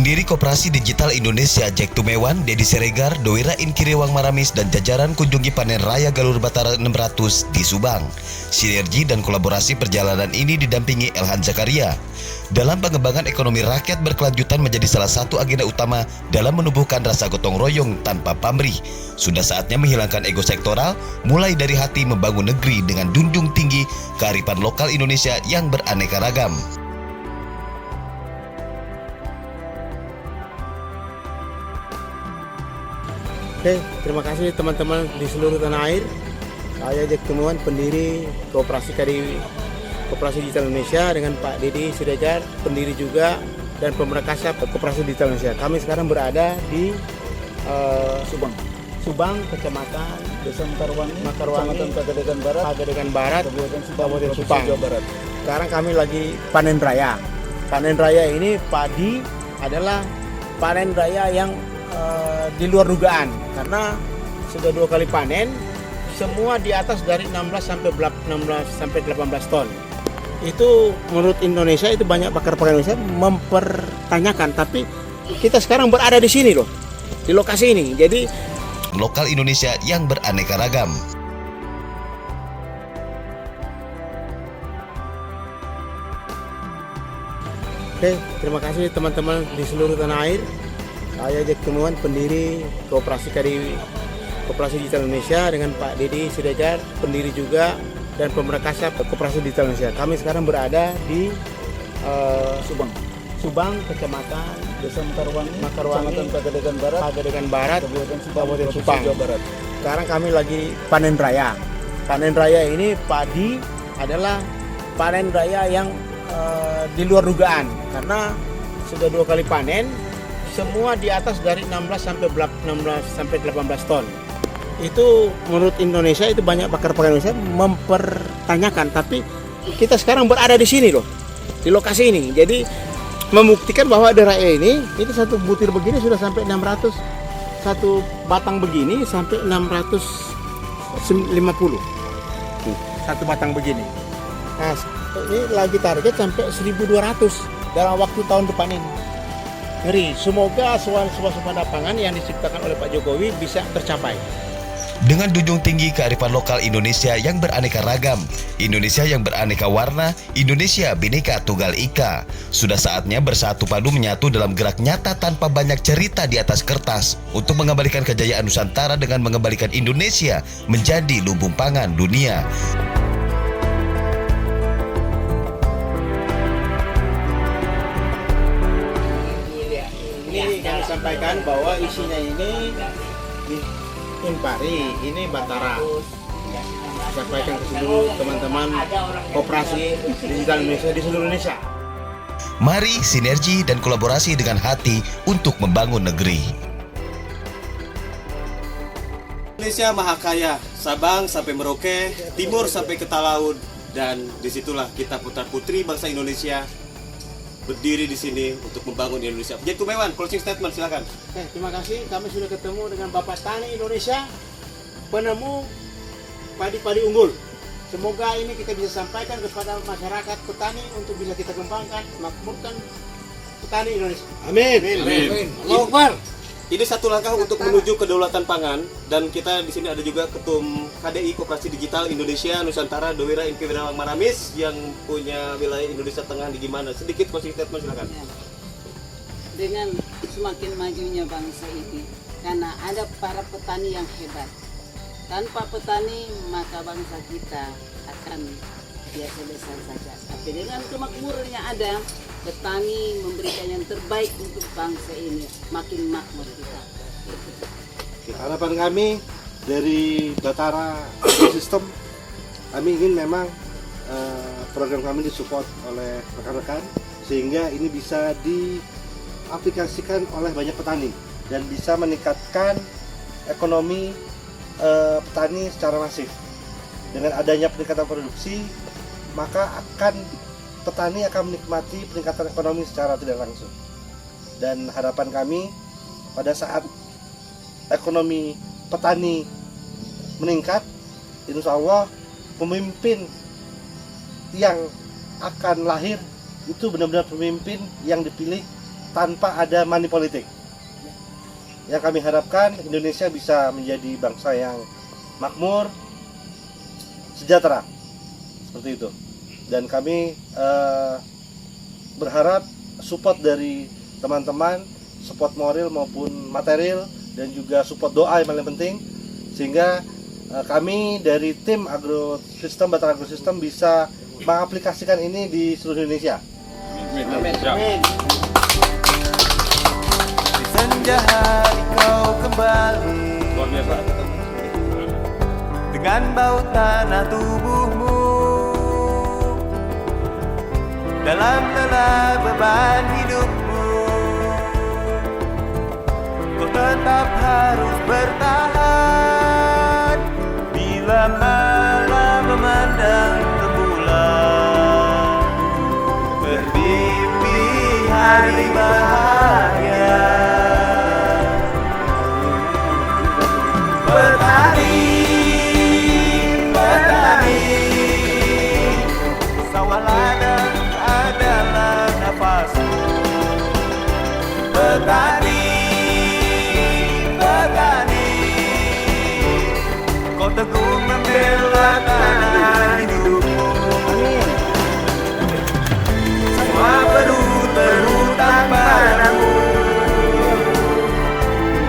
Pendiri Koperasi Digital Indonesia Jack Tumewan, Dedi Siregar, Dowira Inkiriwang Maramis, dan jajaran kunjungi panen raya Galur Batara 600 di Subang. Sinergi dan kolaborasi perjalanan ini didampingi Elhan Zakaria. Dalam pengembangan ekonomi rakyat berkelanjutan menjadi salah satu agenda utama dalam menumbuhkan rasa gotong royong tanpa pamrih. Sudah saatnya menghilangkan ego sektoral, mulai dari hati membangun negeri dengan junjung tinggi kearifan lokal Indonesia yang beraneka ragam. Oke, terima kasih teman-teman di seluruh tanah air. Saya Jack Tumewan, pendiri Koperasi Digital Indonesia, dengan Pak Dedi Siregar, pendiri juga dan pemeran kasar Koperasi Digital Indonesia. Kami sekarang berada di Subang, Kecamatan Desa Makarwangi, Kecamatan Pegadegan Barat, Kabupaten Subang, Subang. Jawa Barat. Sekarang kami lagi panen raya. Panen raya ini padi adalah panen raya yang di luar dugaan, karena sudah 2 kali panen, semua di atas dari 16 sampai 18 ton. Itu menurut Indonesia, itu banyak pakar-pakar Indonesia mempertanyakan, tapi kita sekarang berada di sini loh, di lokasi ini. Jadi Lokal Indonesia yang beraneka ragam. oke, terima kasih teman-teman di seluruh tanah air. Saya Jack Tumewan, pendiri Koperasi Digital Indonesia, dengan Pak Dedi Siregar, pendiri juga dan pemeran kasar Koperasi Digital Indonesia. Kami sekarang berada di Subang, Kecamatan Desa Makarwangi, Kecamatan Pegadegan Barat, Kabupaten Subang, Jawa Barat. Sekarang kami lagi panen raya. Panen raya ini padi adalah panen raya yang di luar dugaan, karena sudah 2 kali panen, semua di atas dari 16 sampai 18 ton. Itu menurut Indonesia, itu banyak pakar-pakar Indonesia mempertanyakan, tapi kita sekarang berada di sini loh, di lokasi ini. Jadi membuktikan bahwa ada raya ini, itu satu butir begini sudah sampai 600, satu batang begini sampai 650. Satu batang begini. Nah, ini lagi target sampai 1.200 dalam waktu tahun depan ini. Ngeri, semoga suasana pangan yang diciptakan oleh Pak Jokowi bisa tercapai. Dengan junjung tinggi kearifan lokal Indonesia yang beraneka ragam, Indonesia yang beraneka warna, Indonesia Bhinneka Tunggal Ika. Sudah saatnya bersatu padu menyatu dalam gerak nyata tanpa banyak cerita di atas kertas untuk mengembalikan kejayaan Nusantara dengan mengembalikan Indonesia menjadi lumbung pangan dunia. Ini kami sampaikan bahwa isinya ini Impari, ini Batara. Sampaikan ke seluruh teman-teman Koperasi Digital Indonesia di seluruh Indonesia. Mari sinergi dan kolaborasi dengan hati untuk membangun negeri. Indonesia maha kaya, Sabang sampai Merauke, Timur sampai ke Talaud, dan disitulah kita putra putri bangsa Indonesia berdiri di sini untuk membangun Indonesia. Jack Tumewan, closing statement silakan. Oke, terima kasih. Kami sudah ketemu dengan Bapak Tani Indonesia, penemu padi-padi unggul. Semoga ini kita bisa sampaikan kepada masyarakat petani untuk bisa kita kembangkan, makmurkan petani Indonesia. Amin. Amin. Allahu Akbar. Ini satu langkah untuk menuju kedaulatan pangan, dan kita di sini ada juga Ketum KDI Koperasi Digital Indonesia Nusantara Dowira Inkiriwang Maramis yang punya wilayah Indonesia Tengah di gimana. Sedikit closing statement silakan. Dengan semakin majunya bangsa ini, karena ada para petani yang hebat. Tanpa petani maka bangsa kita akan biasa-biasa saja. Tapi dengan kemakmuran yang ada, petani memberikan yang terbaik untuk bangsa ini, makin makmur kita. Harapan kami dari Batara Sistem, kami ingin memang program kami disupport oleh rekan-rekan sehingga ini bisa diaplikasikan oleh banyak petani dan bisa meningkatkan ekonomi petani secara masif. Dengan adanya peningkatan produksi, maka petani akan menikmati peningkatan ekonomi secara tidak langsung. Dan harapan kami pada saat ekonomi petani meningkat, insya Allah pemimpin yang akan lahir itu benar-benar pemimpin yang dipilih tanpa ada money politik. Yang kami harapkan Indonesia bisa menjadi bangsa yang makmur, sejahtera, seperti itu. Dan kami berharap support dari teman-teman, support moral maupun material, dan juga support doa yang paling penting, sehingga kami dari tim agrosistem Batara Agrosistem bisa mengaplikasikan ini di seluruh Indonesia. Amin. Di senja hari kau kembali dengan bau tanah tubuhmu, dalam lelah beban hidupmu, kau tetap harus bertahan bila malam memandang rembulan, bermimpi hari bahagia. Petani, petani, sawah ladang adalah nafasmu. Petani, petani, kau teguh membela tanah hidupmu. Semua berhutang padamu,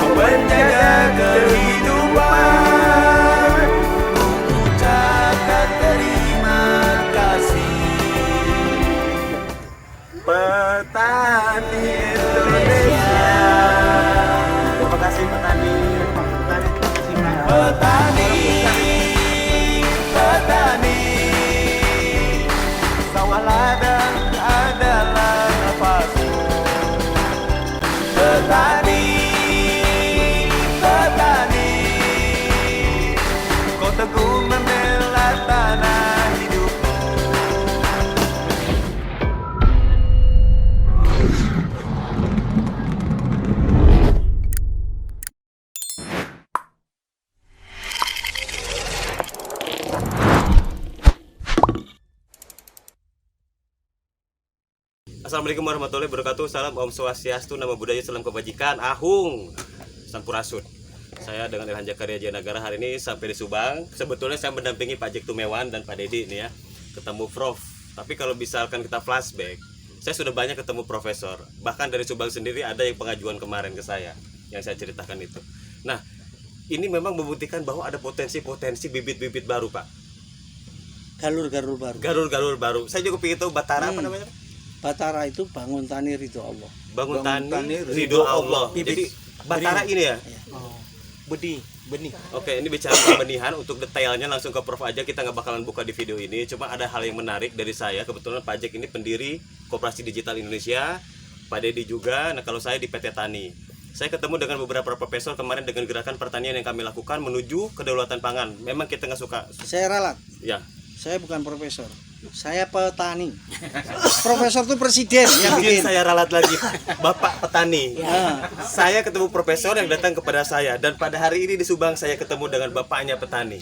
kau menjaga kehidupan. Ucapkan terima kasih, petani Indonesia. Terima kasih petani. Petani, petani, sawah ladang adalah nafasmu. Petani, petani, kau teguh membela tanah hidupmu. Assalamualaikum warahmatullahi wabarakatuh. Salam Om Swastiastu, Namo Buddhaya, Salam Kebajikan, Ahung Sampurasun. Saya dengan Ilhan Jakaria Jayanagara hari ini sampai di Subang. Sebetulnya saya mendampingi Pak Jack Tumewan dan Pak Dedi ini ya, ketemu Prof. Tapi kalau misalkan kita flashback, saya sudah banyak ketemu profesor. Bahkan dari Subang sendiri ada yang pengajuan kemarin ke saya, yang saya ceritakan itu. Nah, ini memang membuktikan bahwa ada potensi-potensi bibit-bibit baru, Pak. Galur-galur baru. Galur-galur baru. Saya juga pengen tahu Batara apa namanya? Batara itu bangun tani ridho Allah. Bangun tani ridho Allah. Jadi Batara ini ya. Benih. Oke, ini bicara pembenihan. Untuk detailnya langsung ke Prof aja, kita nggak bakalan buka di video ini. Cuma ada hal yang menarik dari saya. Kebetulan Pak Jack ini pendiri Koperasi Digital Indonesia, Pak Dedi juga. Nah, kalau saya di PT Tani, saya ketemu dengan beberapa profesor kemarin dengan gerakan pertanian yang kami lakukan menuju kedaulatan pangan. Memang kita nggak suka. Saya ralat. Ya. Saya bukan profesor. Saya petani. Profesor itu presiden yang Mungkin bikin. saya ralat lagi, Bapak petani. Ya. Saya ketemu profesor yang datang kepada saya, dan pada hari ini di Subang saya ketemu dengan bapaknya petani.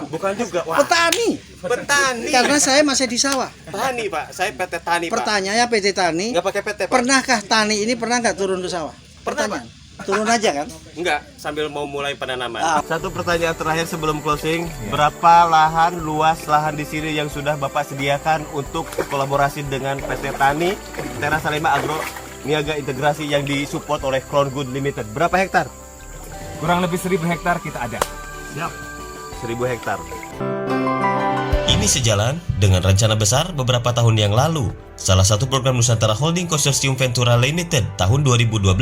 Bukan juga, wah. Petani. Petani. Karena saya masih di sawah. Tani, Pak. Saya PT Tani, Pak. Pertanyaannya PT Tani. Nggak pakai PT, Pak. Pernahkah tani ini pernah nggak turun ke sawah? Pernah, Pertanyaan. Turun aja kan? Enggak, sambil mau mulai penanaman. Ah. Satu pertanyaan terakhir sebelum closing, berapa luas lahan di sini yang sudah Bapak sediakan untuk kolaborasi dengan PT Tani, Teras Salema Agro Niaga Integrasi yang disupport oleh Crown Good Limited? Berapa hektar? Kurang lebih 1000 hektar kita ada. 1000 hektar. Ini sejalan dengan rencana besar beberapa tahun yang lalu, salah satu program Nusantara Holding Consortium Ventura Limited tahun 2012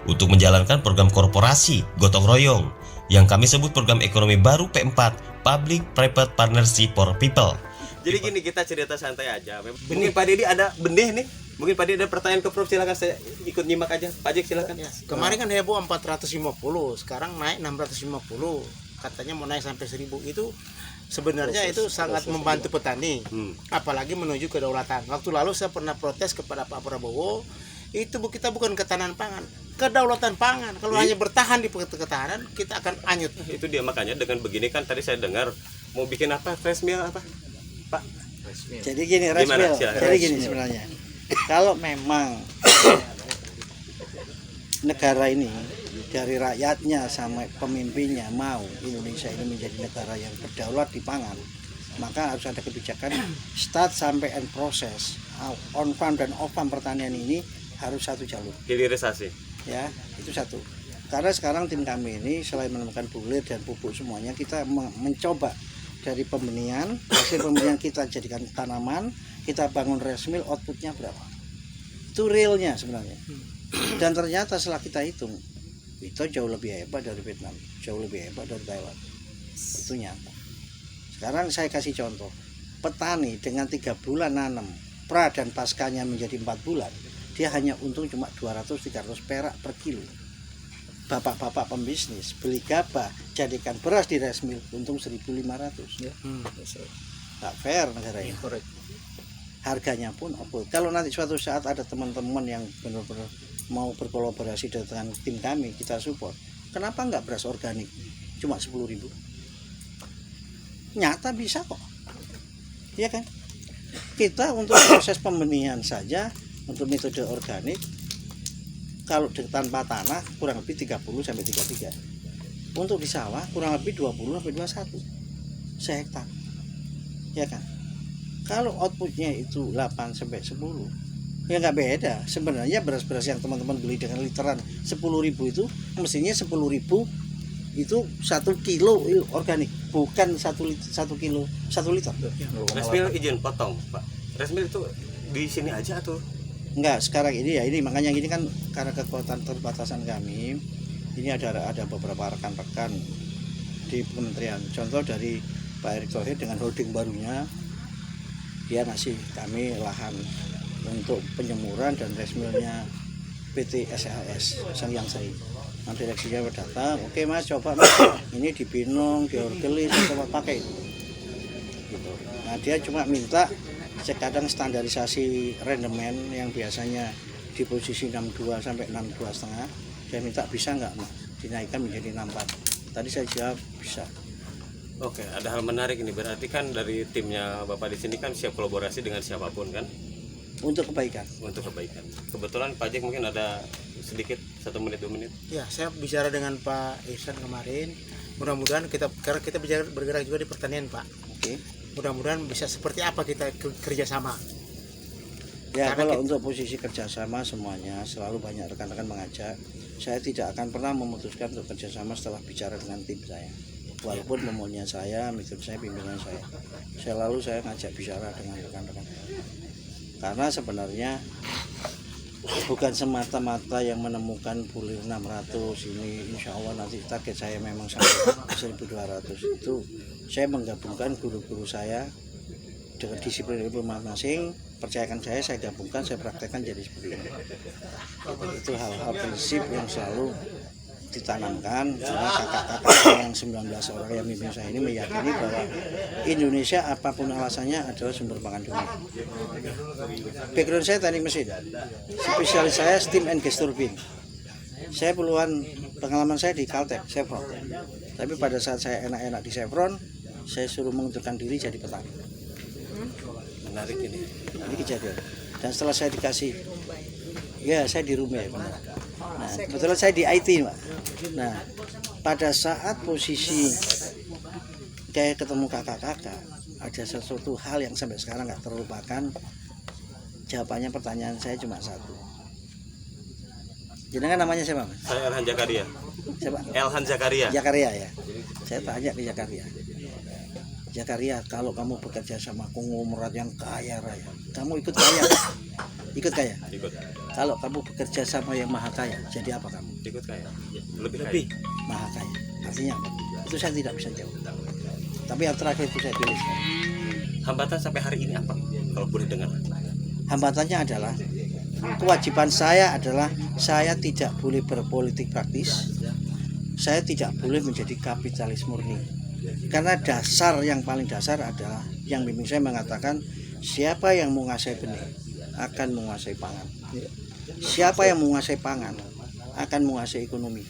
untuk menjalankan program korporasi gotong royong yang kami sebut program ekonomi baru P4, Public Private Partnership for People. Jadi gini, kita cerita santai aja. Mungkin Pak Dedi ada benih nih. Mungkin Pak Dedi ada pertanyaan ke Prof, silakan saya ikut nyimak aja. Pak Jack silakan. Kemarin kan heboh 450, sekarang naik 650. Katanya mau naik sampai 1000. Itu sebenarnya itu sangat membantu petani. Apalagi menuju kedaulatan. Waktu lalu saya pernah protes kepada Pak Prabowo, itu kita bukan ketahanan pangan, kedaulatan pangan. Kalau hanya bertahan di ketahanan, kita akan anyut. Itu dia, makanya dengan begini kan tadi saya dengar mau bikin apa, fresh meal apa, Pak? Jadi gini, Gimana? Resmil. Silakan. Jadi gini sebenarnya. Kalau memang negara ini dari rakyatnya sampai pemimpinnya mau Indonesia ini menjadi negara yang berdaulat di pangan, maka harus ada kebijakan start sampai end proses on farm dan off farm pertanian ini harus satu jalur. Hilirisasi. Ya, itu satu. Karena sekarang tim kami ini selain menemukan bulir dan pupuk semuanya, kita mencoba dari pembenihan, hasil pembenihan kita jadikan tanaman, kita bangun rice mill, outputnya berapa? Itu realnya sebenarnya. Dan ternyata setelah kita hitung, itu jauh lebih hebat dari Vietnam, jauh lebih hebat dari Thailand. Itu nyata. Sekarang saya kasih contoh, petani dengan 3 bulan nanam, pra dan paskanya menjadi 4 bulan, dia hanya untung cuma 200-300 perak per kilo. Bapak-bapak pembisnis beli gabah, jadikan beras di rice mill, untung 1.500. Ya. Nggak fair negara ini. Harganya pun oke. Kalau nanti suatu saat ada teman-teman yang benar-benar mau berkolaborasi dengan tim kami, kita support. Kenapa nggak beras organik? Cuma 10.000. Nyata bisa kok. Iya kan? Kita untuk proses pembenihan saja, untuk metode organik, kalau tanpa tanah kurang lebih 30-33. Untuk di sawah kurang lebih 20-21 sehektar. Ya kan? Kalau outputnya itu 8-10, ya nggak beda. Sebenarnya beras-beras yang teman-teman beli dengan literan 10.000 itu mestinya 10.000 itu 1 kilo organik, bukan 1 kilo 1 liter. Rice mill izin potong, Pak. Rice mill itu di sini aja atau? Enggak, sekarang ini ya ini makanya ini kan karena kekuatan terbatasan kami, ini ada beberapa rekan-rekan di kementerian. Contoh dari Pak Erick Thohir dengan holding barunya, dia ngasih kami lahan untuk penyemuran dan rice millnya PT SHS Sangyang Sai. Nah, direksinya datang, oke mas, coba mas, ini dibinung, diorgelis, coba pakai. Gitu. Nah dia cuma minta kadang standarisasi rendemen yang biasanya di posisi 62 sampai 62,5, dia minta bisa nggak mas dinaikkan menjadi 64. Tadi saya jawab bisa. Oke, ada hal menarik ini, berarti kan dari timnya Bapak di sini kan siap kolaborasi dengan siapapun kan? Untuk kebaikan. Untuk kebaikan. Kebetulan Pak Jack mungkin ada sedikit 1 menit 2 menit. Ya, saya bicara dengan Pak Ihsan kemarin. Mudah-mudahan karena kita bergerak juga di pertanian, Pak. Oke. Mudah-mudahan bisa seperti apa kita kerjasama. Ya, Karena kalau untuk posisi kerjasama semuanya selalu banyak rekan-rekan mengajak. Saya tidak akan pernah memutuskan untuk kerjasama setelah bicara dengan tim saya. Walaupun memonya saya, mitra saya, pimpinan saya. Selalu saya ngajak bicara dengan rekan-rekan. Karena sebenarnya bukan semata-mata yang menemukan bulir 600 ini, insya Allah nanti target saya memang sampai 1.200. Itu saya menggabungkan guru-guru saya dengan disiplin ilmu masing-masing. Percayakan saya gabungkan, saya praktekkan jadi seperti ini. Itu hal-hal prinsip yang selalu ditanamkan karena kakak-kakak yang 19 orang yang mimpin saya ini meyakini bahwa Indonesia apapun alasannya adalah sumber pangan dunia. Background saya teknik mesin, spesialis saya steam and gas turbine. Saya pengalaman saya di Caltech, Chevron. Tapi pada saat saya enak-enak di Chevron, saya suruh mengundurkan diri jadi petani. Menarik ini. Ini kejadian. Dan setelah saya dikasih, ya saya di rumah ya. Nah, kebetulan saya di IT, Pak. Nah, pada saat posisi kayak ketemu kakak-kakak, ada sesuatu hal yang sampai sekarang nggak terlupakan. Jawabannya pertanyaan saya cuma satu. Jenengan namanya siapa, Mas? Saya Elhan Zakaria. Siapa? Elhan Zakaria. Zakaria ya. Saya tanya ke Zakaria. Zakaria, kalau kamu bekerja sama konglomerat yang kaya raya, kamu ikut kaya? Ikut kaya? Ikut. Kalau kamu bekerja sama yang maha kaya, jadi apa kamu? Ikut kaya. Lebih. Maha kaya. Artinya apa? Itu saya tidak bisa jawab. Tapi yang terakhir itu saya pilih. Hambatan sampai hari ini apa? Kalau boleh dengar. Hambatannya adalah kewajiban saya adalah saya tidak boleh berpolitik praktis. Saya tidak boleh menjadi kapitalis murni. Karena dasar yang paling dasar adalah yang bimbing saya mengatakan siapa yang menguasai benih akan menguasai pangan. Siapa yang menguasai pangan akan menguasai ekonomi.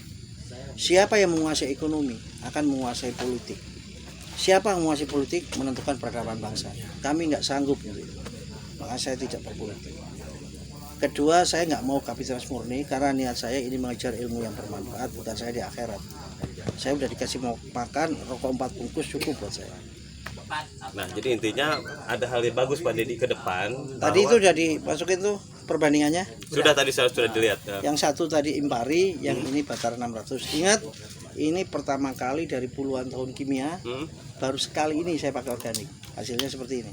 Siapa yang menguasai ekonomi akan menguasai politik. Siapa yang menguasai politik menentukan peradaban bangsa. Kami nggak sanggup untuk itu. Maka saya tidak berpolitik. Kedua, saya nggak mau kapitalis murni karena niat saya ini mengejar ilmu yang bermanfaat, bukan saya di akhirat. Saya udah dikasih mau makan, rokok 4 bungkus cukup buat saya. Nah, jadi intinya ada hal yang bagus Pak Dedi ke depan. Tadi itu udah dimasukin tuh perbandingannya. Sudah tadi sudah dilihat. Yang satu tadi Impari, yang ini Batara 600. Ingat, ini pertama kali dari puluhan tahun kimia, baru sekali ini saya pakai organik. Hasilnya seperti ini.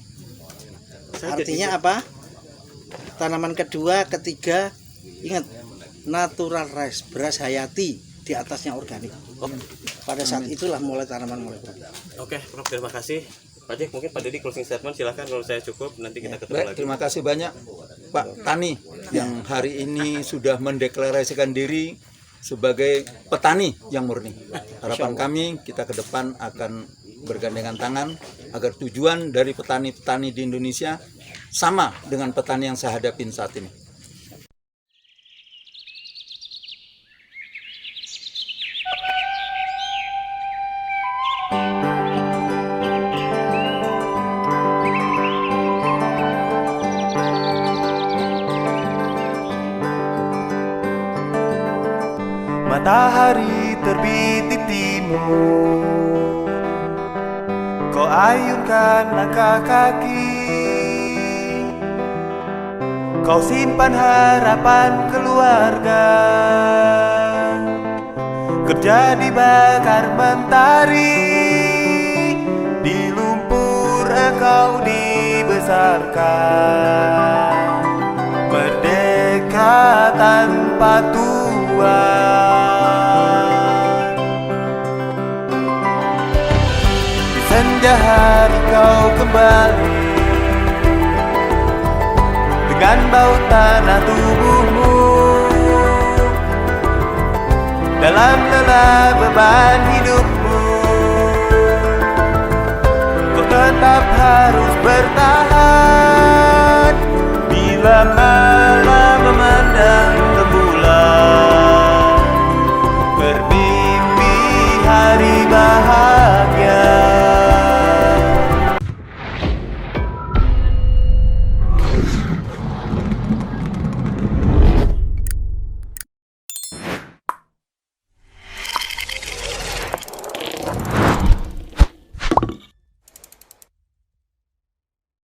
Artinya apa? Tanaman kedua, ketiga, ingat, natural rice, beras hayati, di atasnya organik. Pada saat itulah mulai tanaman mulai berubah. Oke, Prof, terima kasih. Pak Jack, mungkin Pak Dedi closing statement silahkan, kalau saya cukup nanti kita ketemu Baik, lagi. terima kasih banyak Pak Tani yang hari ini sudah mendeklarasikan diri sebagai petani yang murni. Harapan kami kita ke depan akan bergandengan tangan agar tujuan dari petani-petani di Indonesia sama dengan petani yang saya hadapin saat ini. Matahari terbit di timur, kau ayunkan langkah kaki, kau simpan harapan keluarga, kerja dibakar mentari, di lumpur engkau dibesarkan, merdeka tanpa tuan. Di senja hari kau kembali dengan bau tanah tubuhmu, dalam lelah beban hidupmu, kau tetap harus bertahan bila malam